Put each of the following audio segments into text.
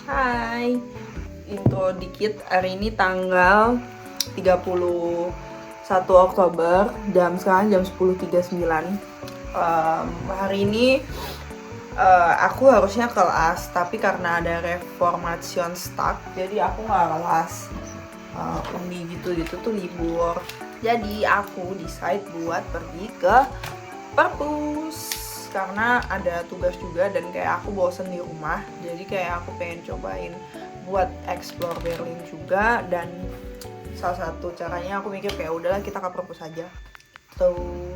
Hai, intro dikit. Hari ini tanggal 31 Oktober, sekarang jam 10.39. Hari ini aku harusnya kelas, tapi karena ada reformation start, jadi aku nggak kelas. Undi gitu tuh libur. Jadi aku decide buat pergi ke perpus karena ada tugas juga dan kayak aku bosen di rumah, jadi kayak aku pengen cobain buat explore Berlin juga. Dan salah satu caranya aku mikir kayak udahlah kita ke perpus aja tuh.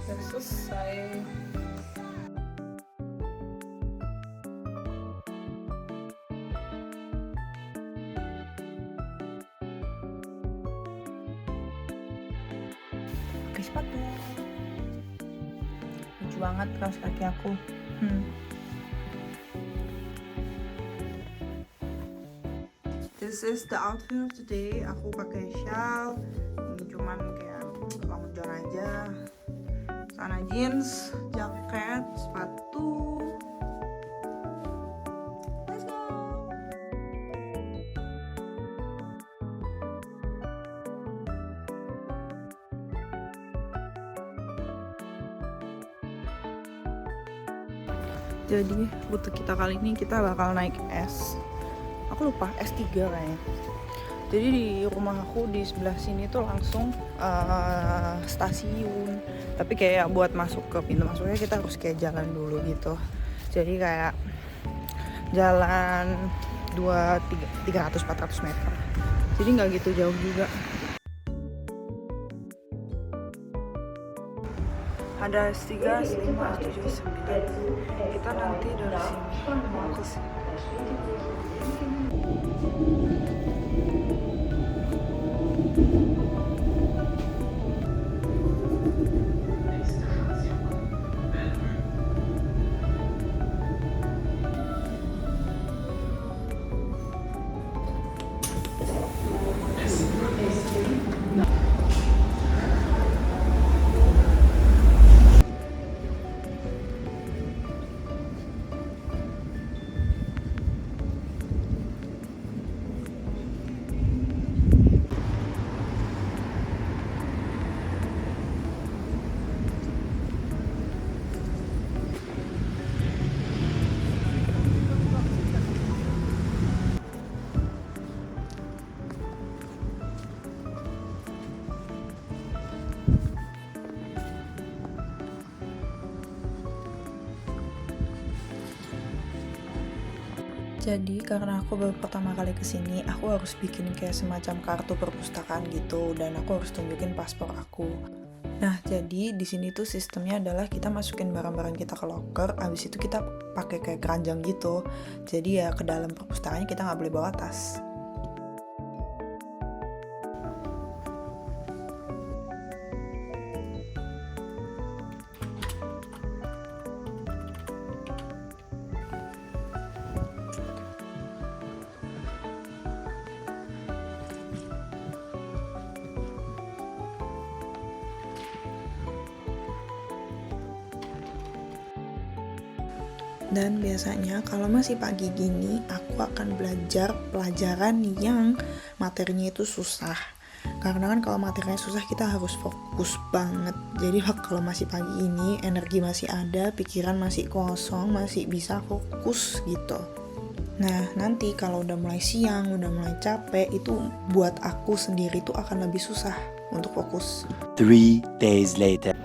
Udah selesai. Pakai sepatu. Lucu banget kaos kaki aku. This is the outfit of the day. Aku pakai shawl. Ini cuman kayak bangun jalan aja. Celana jeans, jaket, sepatu. Let's go. Jadi rute kita kali ini kita bakal naik S. Aku lupa S3 kayaknya. Jadi di rumah aku di sebelah sini tuh langsung stasiun. Tapi kayak buat masuk ke pintu masuknya kita harus kayak jalan dulu gitu. Jadi kayak jalan 300-400 meter. Jadi nggak gitu jauh juga. Ada S3, S5, S7, S9. Kita nanti dari sini mau ke sini. Jadi karena aku baru pertama kali kesini, aku harus bikin kayak semacam kartu perpustakaan gitu, dan aku harus tunjukin paspor aku. Nah, jadi di sini tuh sistemnya adalah kita masukin barang-barang kita ke locker, abis itu kita pakai kayak keranjang gitu. Jadi ya ke dalam perpustakaannya kita nggak boleh bawa tas. Dan biasanya kalau masih pagi gini, aku akan belajar pelajaran yang materinya itu susah. Karena kan kalau materinya susah kita harus fokus banget. Jadi kalau masih pagi ini, energi masih ada, pikiran masih kosong, masih bisa fokus gitu. Nah, nanti kalau udah mulai siang, udah mulai capek, itu buat aku sendiri tuh akan lebih susah untuk fokus. 3 days later.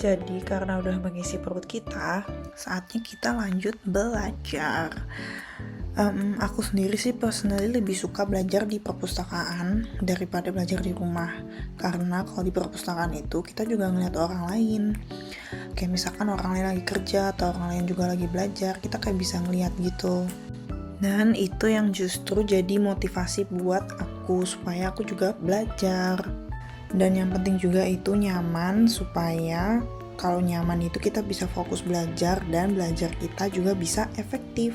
Jadi karena udah mengisi perut kita, saatnya kita lanjut belajar. Aku sendiri sih personally lebih suka belajar di perpustakaan daripada belajar di rumah. Karena kalau di perpustakaan itu kita juga ngeliat orang lain. Kayak misalkan orang lain lagi kerja atau orang lain juga lagi belajar, kita kayak bisa ngeliat gitu. Dan itu yang justru jadi motivasi buat aku supaya aku juga belajar. Dan yang penting juga itu nyaman, supaya kalau nyaman itu kita bisa fokus belajar dan belajar kita juga bisa efektif.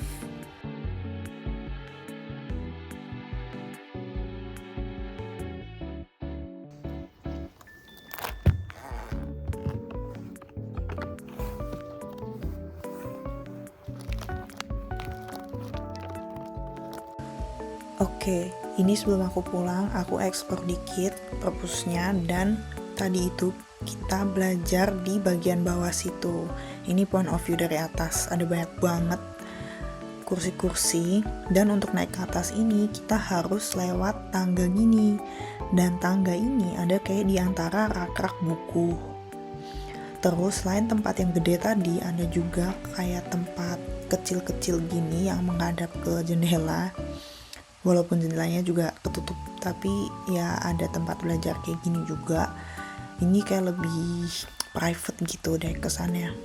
Oke, ini sebelum aku pulang, aku explore dikit perpusnya dan tadi itu kita belajar di bagian bawah situ. Ini point of view dari atas, ada banyak banget kursi-kursi dan untuk naik ke atas ini kita harus lewat tangga gini. Dan tangga ini ada kayak di antara rak-rak buku. Terus selain tempat yang gede tadi, ada juga kayak tempat kecil-kecil gini yang menghadap ke jendela. Walaupun jendelanya juga ketutup, tapi ya ada tempat belajar kayak gini juga. Ini kayak lebih private gitu deh kesannya.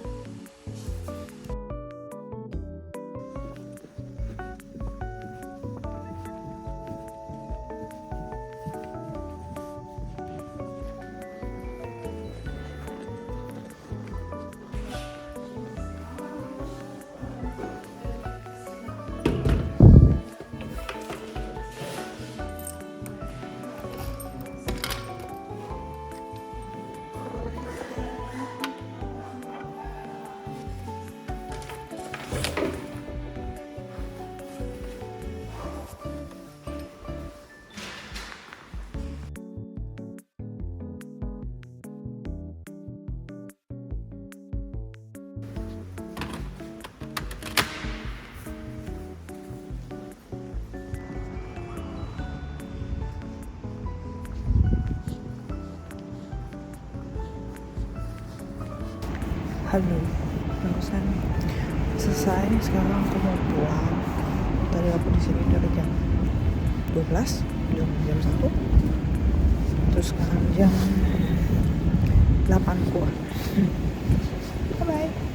Halo, barusan selesai. Sekarang aku mau pulang. Tadi aku di sini dari jam 12, belum jam 1. Terus sekarang jam 8 kurang. Bye bye.